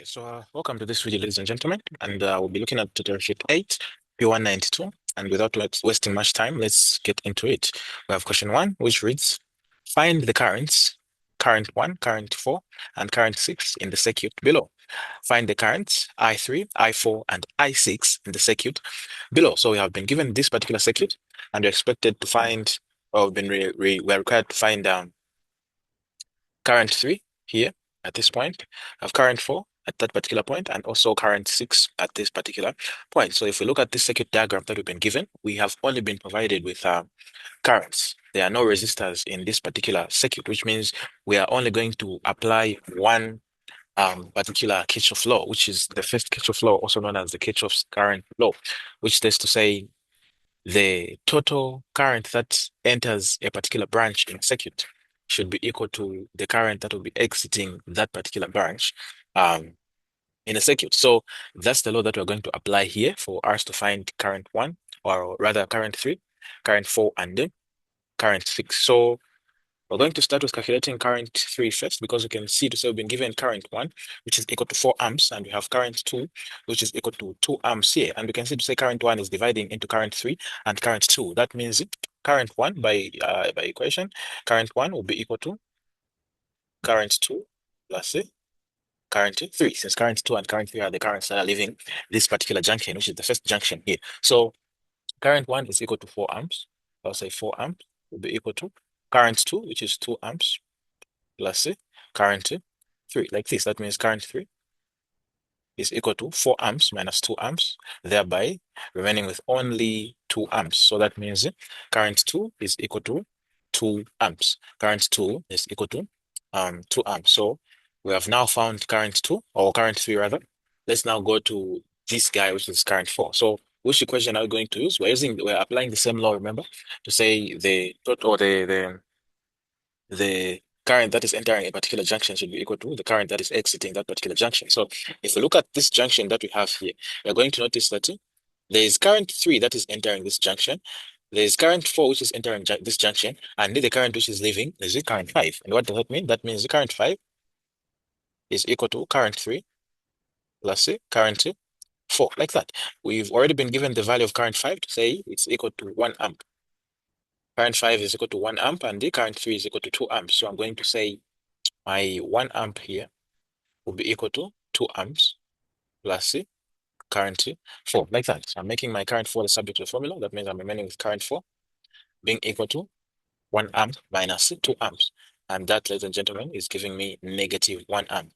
Okay, so welcome to this video, ladies and gentlemen, and we'll be looking at tutorial sheet 8, P192. And without wasting much time, let's get into it. We have question 1, which reads, find the currents, current 1, current 4, and current 6 in the circuit below. Find the currents I3, I4, and I6 in the circuit below. So we have been given this particular circuit, and we're expected to find, or we're required to find current 3 here at this point, have current 4 at that particular point, and also current 6 at this particular point. So if we look at this circuit diagram that we've been given, we have only been provided with currents. There are no resistors in this particular circuit, which means we are only going to apply one particular Kirchhoff's law, which is the first Kirchhoff's law, also known as the Kirchhoff's current law, which says to say the total current that enters a particular branch in a circuit should be equal to the current that will be exiting that particular branch in a circuit. So that's the law that we're going to apply here for us to find current 1, or rather current 3, current 4, and then current 6. So we're going to start with calculating current 3 first, because we can see to say we've been given current 1, which is equal to 4 amps, and we have current 2, which is equal to 2 amps here. And we can see to say current 1 is dividing into current 3 and current 2. That means current 1 by equation, current 1 will be equal to current 2 plus current 3, since current 2 and current 3 are the currents that are leaving this particular junction, which is the first junction here. So current 1 is equal to 4 amps. I'll say 4 amps will be equal to current 2, which is 2 amps, plus current 3, like this. That means current 3 is equal to 4 amps minus 2 amps, thereby remaining with only 2 amps. So that means current 2 is equal to 2 amps. Current 2 is equal to 2 amps. So we have now found current 2, or current 3 rather. Let's now go to this guy, which is current 4. So which equation are we going to use? We're applying the same law, remember, to say the total, or the current that is entering a particular junction should be equal to the current that is exiting that particular junction. So if we look at this junction that we have here, we're going to notice that there is current 3 that is entering this junction. There is current 4 which is entering this junction, and the current which is leaving is the current 5. And what does that mean? That means the current 5 is equal to current 3 plus current 4, like that. We've already been given the value of current 5 to say it's equal to 1 amp. Current 5 is equal to 1 amp, and the current 3 is equal to 2 amps. So I'm going to say my 1 amp here will be equal to 2 amps plus current 4, like that. So I'm making my current 4 the subject to the formula. That means I'm remaining with current 4 being equal to 1 amp minus 2 amps. And that, ladies and gentlemen, is giving me negative 1 amp.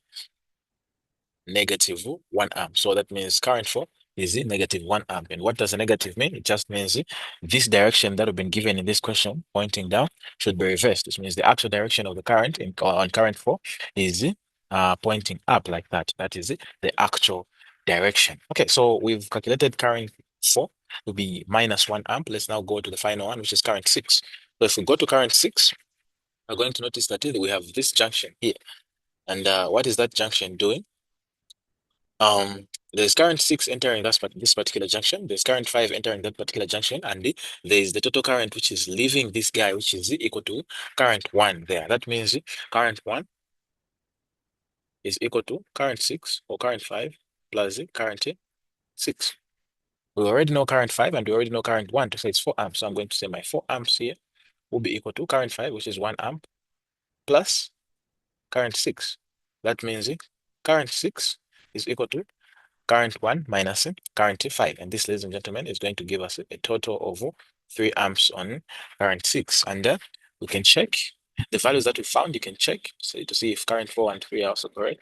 Negative 1 amp. So that means current 4 is negative 1 amp. And what does a negative mean? It just means this direction that we've been given in this question, pointing down, should be reversed. Which means the actual direction of the current on current 4 is pointing up, like that. That is the actual direction. Okay, so we've calculated current 4 will be minus 1 amp. Let's now go to the final one, which is current 6. So if we go to current 6, we're going to notice that we have this junction here. And what is that junction doing? There's current 6 entering this particular junction. There's current 5 entering that particular junction, and there's the total current which is leaving this guy, which is equal to current 1 there. That means current 1 is equal to current 6, or current 5 plus current 6. We already know current 5, and we already know current 1 to say it's 4 amps. So I'm going to say my 4 amps here will be equal to current 5, which is 1 amp, plus current 6. That means current 6 is equal to current 1 minus current 5. And this, ladies and gentlemen, is going to give us a total of 3 amps on current 6. And we can check the values that we found. You can check to see if current 4 and 3 are also correct.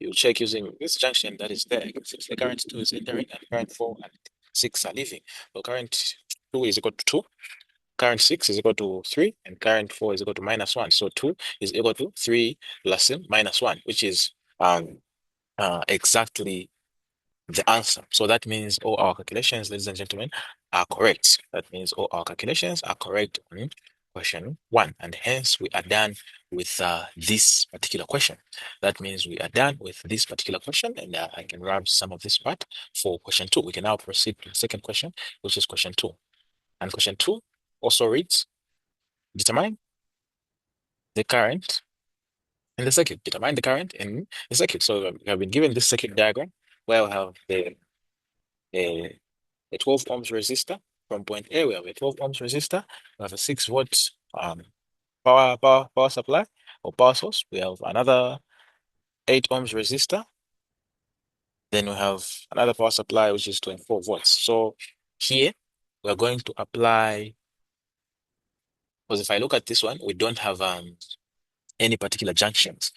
You check using this junction that is there. Since the current 2 is entering and current 4 and 6 are leaving. So current 2 is equal to 2. Current 6 is equal to 3, and current 4 is equal to minus 1. So 2 is equal to 3 plus minus 1, which is exactly the answer. So that means all our calculations, ladies and gentlemen, are correct. That means all our calculations are correct on question 1, and hence we are done with this particular question. That means we are done with this particular question, and I can grab some of this part for question 2. We can now proceed to the second question, which is question 2. And question 2 also reads, determine the current in the circuit. Determine the current in the circuit. So we have been given this circuit diagram where we have a 12 ohms resistor from point A. We have a 12 ohms resistor. We have a 6 volt power supply or power source. We have another 8 ohms resistor. Then we have another power supply which is 24 volts. So here we're going to apply, because if I look at this one, we don't have any particular junctions.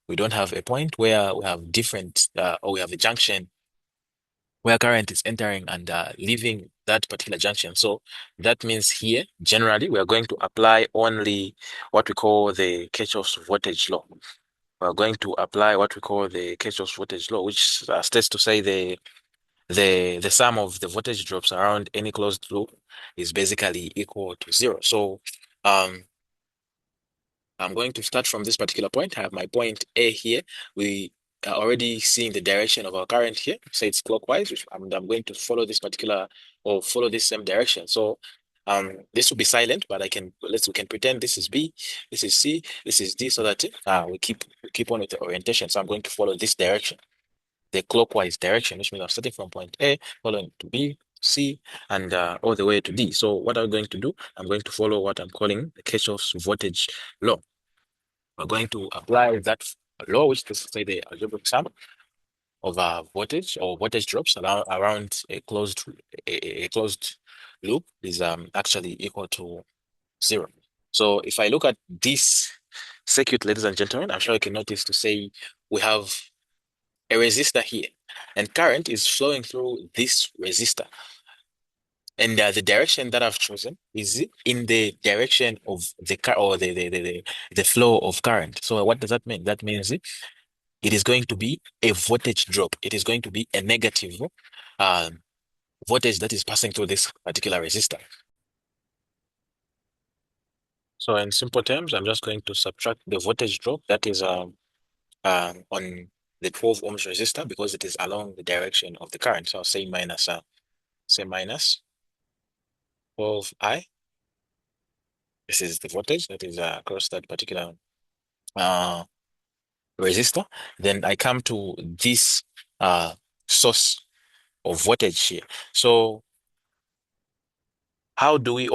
We don't have a point where we have different, or we have a junction where current is entering and leaving that particular junction. So that means here, generally, we are going to apply only what we call the Kirchhoff's voltage law. We are going to apply what we call the Kirchhoff's voltage law, which states to say the sum of the voltage drops around any closed loop is basically equal to 0. So I'm going to start from this particular point. I have my point A here. We are already seeing the direction of our current here. Say it's clockwise, which I'm going to follow this particular or follow this same direction. So this will be silent, but we can pretend this is B, this is C, this is D, so that we keep on with the orientation. So I'm going to follow this direction, the clockwise direction, which means I'm starting from point A, following to B, C, and all the way to D. So what I'm going to do, I'm going to follow what I'm calling the Kirchhoff's voltage law. We're going to apply that law, which is to say the algebraic sum of voltage or voltage drops around a closed loop is actually equal to 0. So if I look at this circuit, ladies and gentlemen, I'm sure you can notice to say we have a resistor here, and current is flowing through this resistor. And the direction that I've chosen is in the direction of the car or the flow of current. So what does that mean? That means it is going to be a voltage drop. It is going to be a negative voltage that is passing through this particular resistor. So in simple terms, I'm just going to subtract the voltage drop that is on the 12 ohms resistor because it is along the direction of the current. So I'll say minus 12I. This is the voltage that is across that particular uh, resistor. Then I come to this source of voltage here. So how do we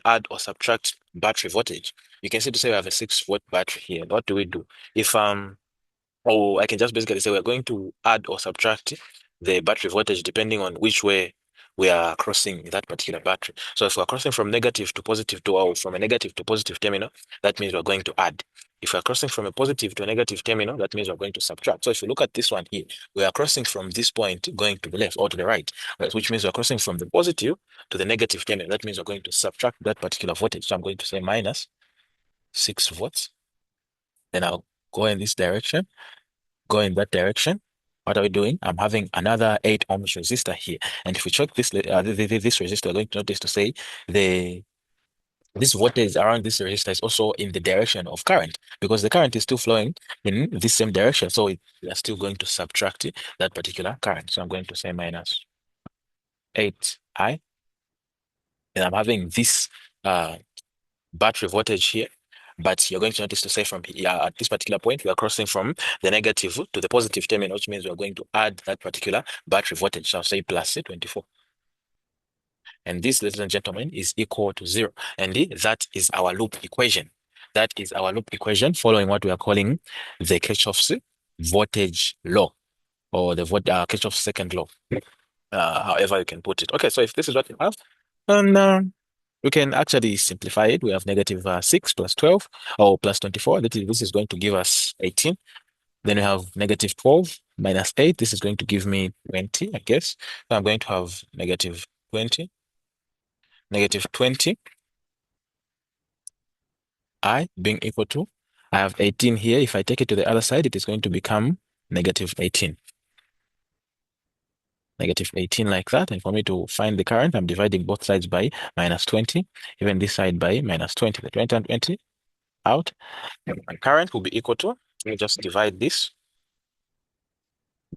add or subtract battery voltage? You can see to say we have a 6 volt battery here. What do we do? If I can just basically say we're going to add or subtract the battery voltage depending on which way we are crossing that particular battery. So if we're crossing from negative to positive to, or from a negative to positive terminal, that means we're going to add. If we're crossing from a positive to a negative terminal, that means we're going to subtract. So if you look at this one here, we are crossing from this point going to the left or to the right, which means we're crossing from the positive to the negative terminal. That means we're going to subtract that particular voltage. So I'm going to say minus 6 volts. Then I'll go in this direction, go in that direction. What are we doing? I'm having another 8 ohms resistor here. And if we check this resistor, we're going to notice to say this voltage around this resistor is also in the direction of current because the current is still flowing in this same direction. So we are still going to subtract that particular current. So I'm going to say minus 8I. And I'm having this battery voltage here. But you're going to notice to say from here at this particular point, we are crossing from the negative to the positive terminal, which means we are going to add that particular battery voltage. So I'll say plus 24. And this, ladies and gentlemen, is equal to 0. And that is our loop equation. That is our loop equation following what we are calling the Kirchhoff's voltage law or the Kirchhoff's second law, however you can put it. Okay, so if this is what you have, then we can actually simplify it. We have negative 6 plus 12 or plus 24. This is going to give us 18. Then we have negative 12 minus 8. This is going to give me 20, I guess. So I'm going to have negative 20. Negative 20 I being equal to, I have 18 here. If I take it to the other side, it is going to become negative 18. Negative 18 like that. And for me to find the current, I'm dividing both sides by minus 20, even this side by minus 20. The 20 and 20 out. And my current will be equal to, let me just divide this,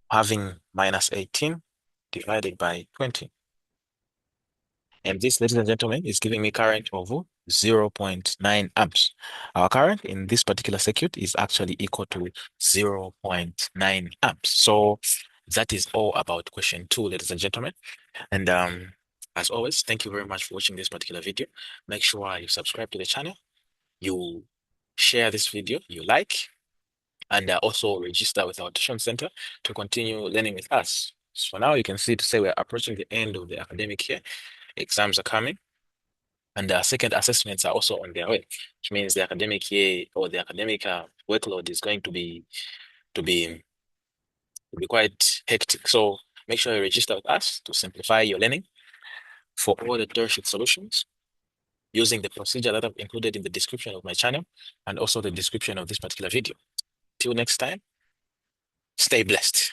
having minus 18 divided by 20. And this, ladies and gentlemen, is giving me current of 0.9 amps. Our current in this particular circuit is actually equal to 0.9 amps. So that is all about question 2, ladies and gentlemen. And as always, thank you very much for watching this particular video. Make sure you subscribe to the channel, you share this video, you like, and also register with our tuition center to continue learning with us. So now you can see to say we're approaching the end of the academic year. Exams are coming, and the second assessments are also on their way, which means the academic year or the academic workload is going to be quite hectic. So make sure you register with us to simplify your learning for all the tertiary solutions using the procedure that I've included in the description of my channel and also the description of this particular video. Till next time, stay blessed.